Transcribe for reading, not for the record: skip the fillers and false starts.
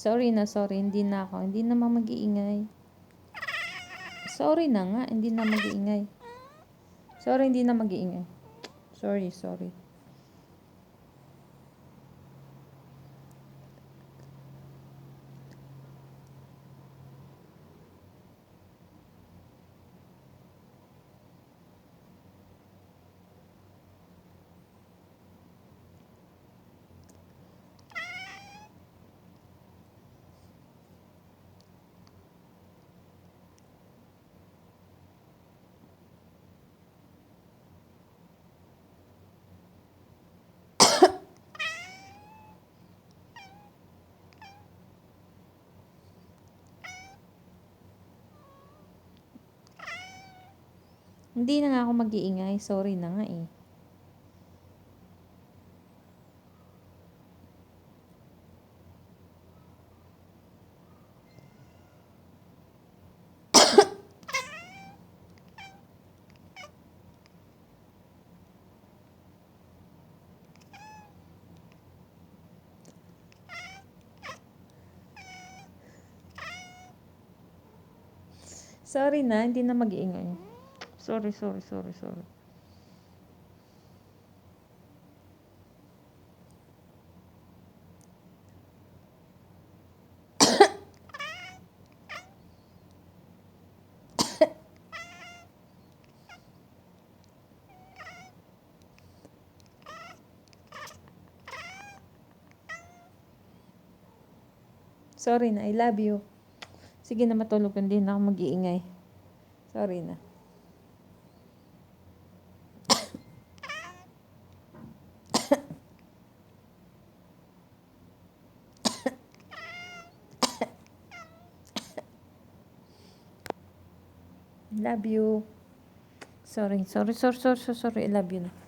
Sorry na, sorry. Hindi na ako. Hindi naman mag-iingay. Sorry na nga. Hindi na mag-iingay. Sorry, hindi na mag-iingay. Sorry, sorry. Hindi na nga ako mag-iingay. Sorry na nga eh. Sorry na, hindi na mag-iingay. Sorry, sorry, sorry, sorry. Sorry na, I love you. Sige na, matulog. Hindi na ako mag-iingay. Sorry na. Love you. Sorry, sorry, sorry, sorry, sorry. I love you na.